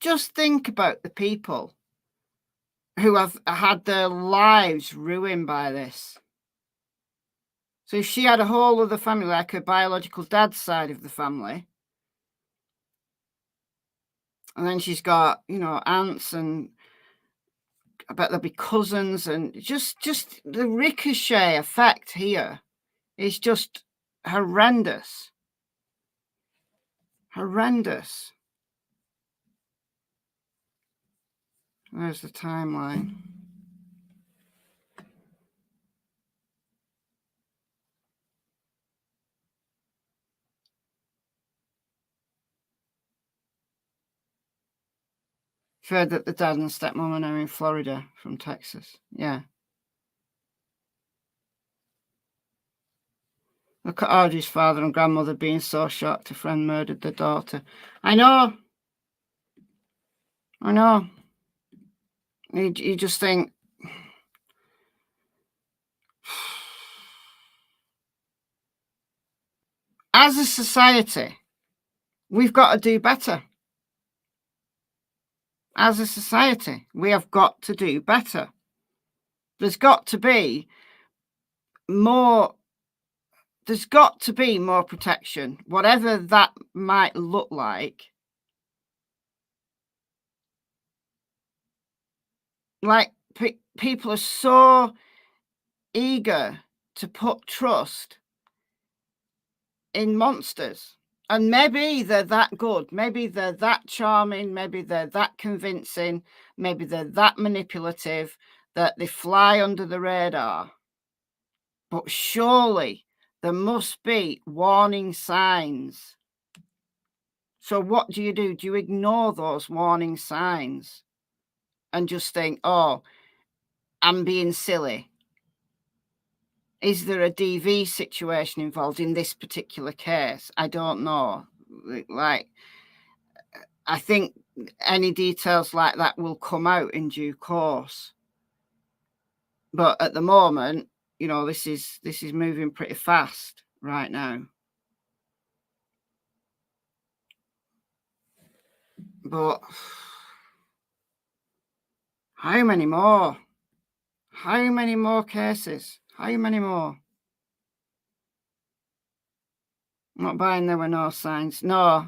Just think about the people who have had their lives ruined by this. So if she had a whole other family, like her biological dad's side of the family, and then she's got, you know, aunts, and I bet there'll be cousins, and just the ricochet effect here is just horrendous. Horrendous. There's the timeline. Heard that the dad and stepmom are now in Florida from Texas. Yeah. Look at Audrey's father and grandmother being so shocked a friend murdered their daughter. I know. I know. You just think, as a society, we've got to do better. As a society, we have got to do better. There's got to be more. There's got to be more protection, whatever that might look like. Like, people are so eager to put trust in monsters. And maybe they're that good. Maybe they're that charming. Maybe they're that convincing. Maybe they're that manipulative that they fly under the radar. But surely there must be warning signs. So what do? Do you ignore those warning signs and just think, oh, I'm being silly? Is there a DV situation involved in this particular case? I don't know. Like, I think any details like that will come out in due course. But at the moment, you know, this is moving pretty fast right now. But how many more? How many more cases? How many more? I'm not buying there were no signs. No,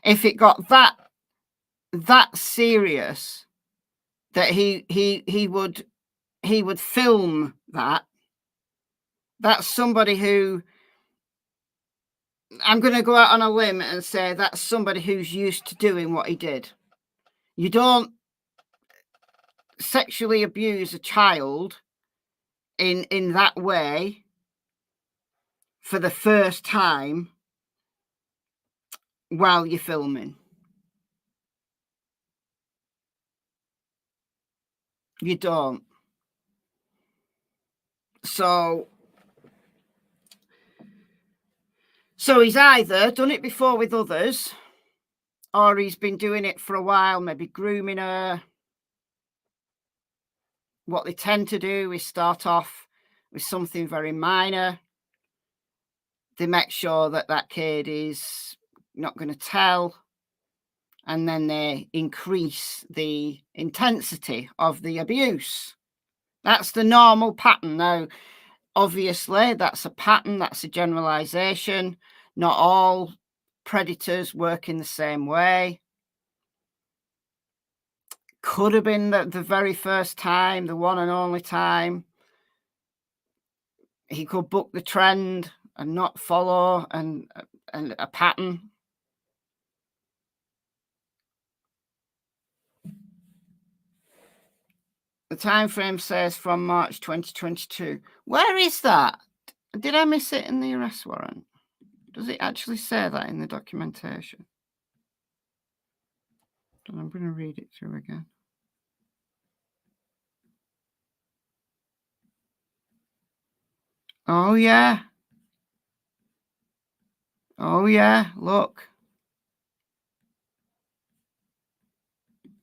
if it got that serious that he would film that, that's somebody who, I'm going to go out on a limb and say that's somebody who's used to doing what he did. You don't sexually abuse a child in that way for the first time while you're filming. You don't. So he's either done it before with others, or he's been doing it for a while, maybe grooming her. What they tend to do is start off with something very minor. They make sure that that kid is not going to tell, and then they increase the intensity of the abuse. That's the normal pattern. Now, obviously, that's a pattern, that's a generalization. Not all predators work in the same way. Could have been the very first time, the one and only time. He could buck the trend and not follow and a pattern. The time frame says from March 2022. Where is that? Did I miss it in the arrest warrant? Does it actually say that in the documentation? I'm going to read it through again. Oh, yeah. Oh, yeah. Look.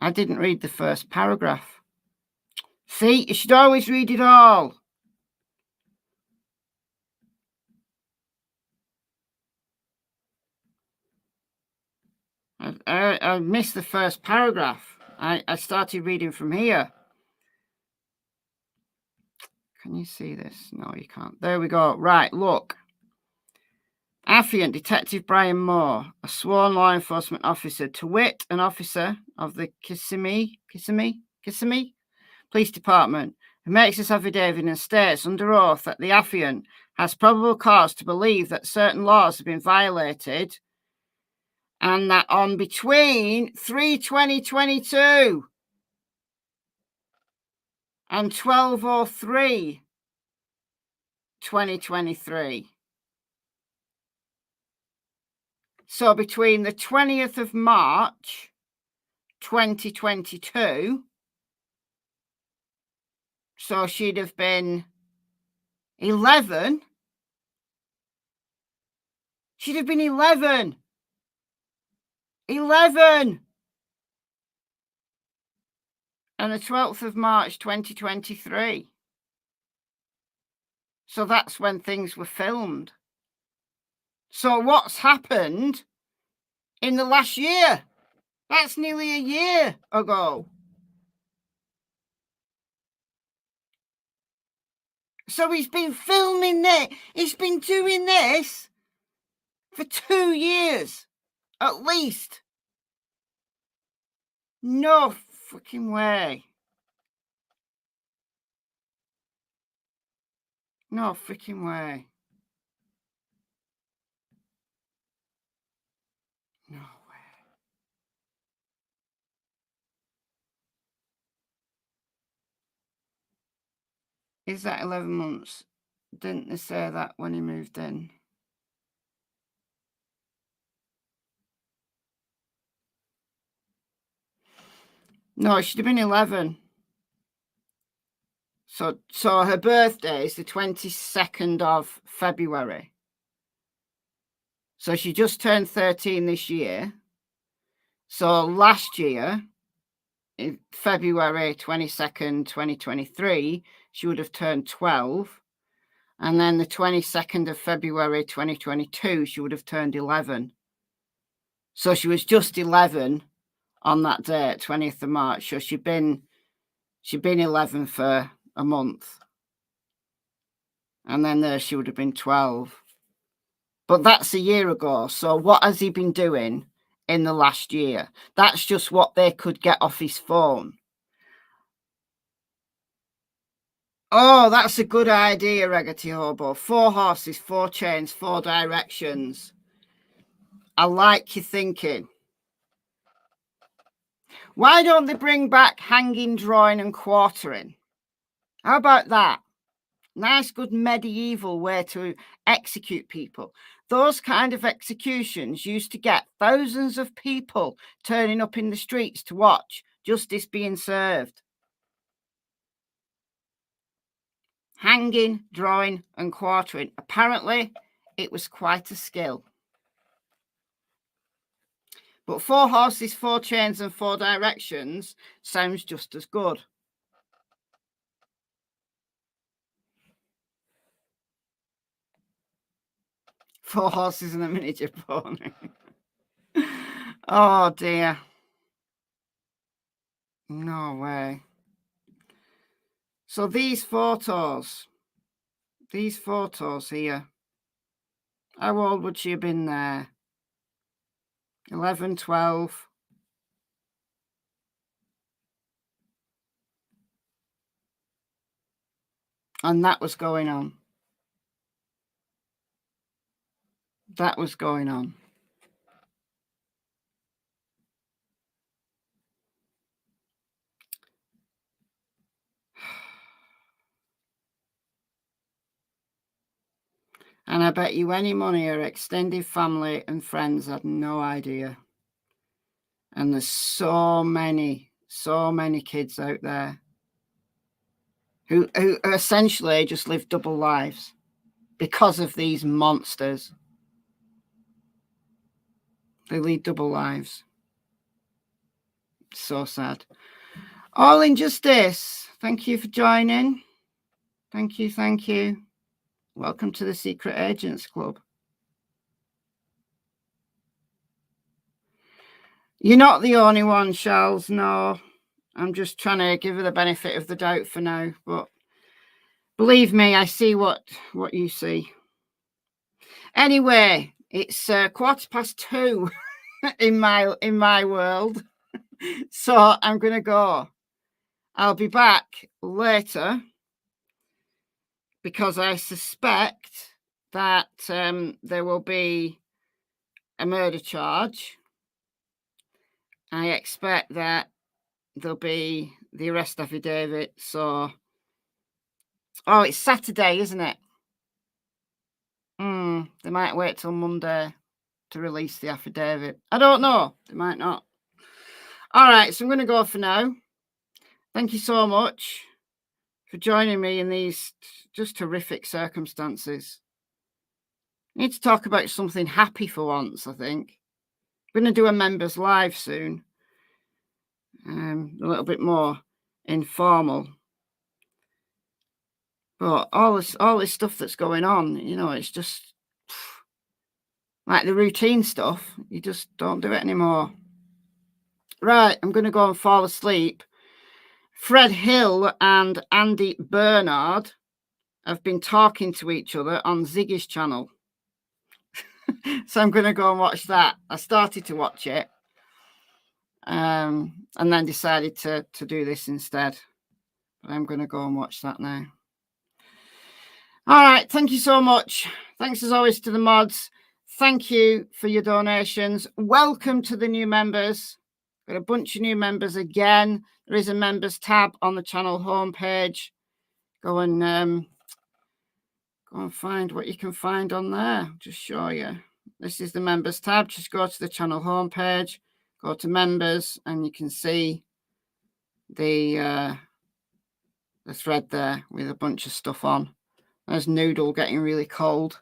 I didn't read the first paragraph. See, you should always read it all. I missed the first paragraph. I started reading from here. Can you see this? No, you can't. There we go. Right, look. Affiant Detective Brian Moore, a sworn law enforcement officer, to wit, an officer of the Kissimmee Police Department, who makes this affidavit and states under oath that the affiant has probable cause to believe that certain laws have been violated, and that on between 3/20/22 and 12/03/2023. So between the 20th of March 2022, so she'd have been 11. She'd have been 11. 11. And the 12th of March 2023. So that's when things were filmed. So what's happened in the last year? That's nearly a year ago. So he's been filming it. He's been doing this for 2 years, at least. No freaking way. No freaking way. No way. Is that 11 months? Didn't they say that when he moved in? No, it should have been 11. So her birthday is the 22nd of February. So she just turned 13 this year. So last year, in February 22nd, 2023, she would have turned 12. And then the 22nd of February 2022, she would have turned 11. So she was just 11 on that date, 20th of March. So she'd been 11 for a month. And then there she would have been 12. But that's a year ago. So what has he been doing in the last year? That's just what they could get off his phone. Oh, that's a good idea, Raggedy Hobo. 4 horses, 4 chains, 4 directions. I like your thinking. Why don't they bring back hanging, drawing and quartering? How about that? Nice, good medieval way to execute people. Those kind of executions used to get thousands of people turning up in the streets to watch justice being served. hanging, drawing, and quartering. Apparently, it was quite a skill. But 4 horses, 4 chains, and 4 directions sounds just as good. Four horses and a miniature pony. Oh dear. No way. So these photos here, how old would she have been there? 11, 12. And that was going on. That was going on. And I bet you any money her extended family and friends had no idea. And there's so many kids out there who essentially just live double lives because of these monsters. They lead double lives. So sad. All Injustice, thank you for joining. Thank you, thank you. Welcome to the Secret Agents Club. You're not the only one, Charles. No, I'm just trying to give her the benefit of the doubt for now. But believe me, I see what you see. Anyway, it's 2:15 in my world, so I'm gonna go. I'll be back later because I suspect that there will be a murder charge. I expect that there'll be the arrest affidavit. So, oh, it's Saturday, isn't it? They might wait till Monday to release the affidavit. I don't know. They might not. All right, so I'm going to go for now. Thank you so much for joining me in these just horrific circumstances. I need to talk about something happy for once, I think. I'm going to do a members live soon. A little bit more informal. But all this stuff that's going on, you know, it's just like the routine stuff. You just don't do it anymore. Right, I'm going to go and fall asleep. Fred Hill and Andy Bernard have been talking to each other on Ziggy's channel. So I'm going to go and watch that. I started to watch it and then decided to do this instead. But I'm going to go and watch that now. All right. Thank you so much. Thanks as always to the mods. Thank you for your donations. Welcome to the new members. Got a bunch of new members again. There is a members tab on the channel homepage. Go and find what you can find on there. Just show you. This is the members tab. Just go to the channel homepage, go to members, and you can see the thread there with a bunch of stuff on. There's Noodle getting really cold.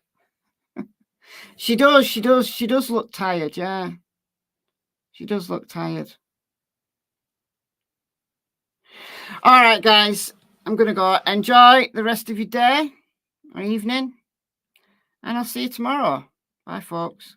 She does look tired, yeah. She does look tired. All right, guys, I'm going to go. Enjoy the rest of your day or evening, and I'll see you tomorrow. Bye, folks.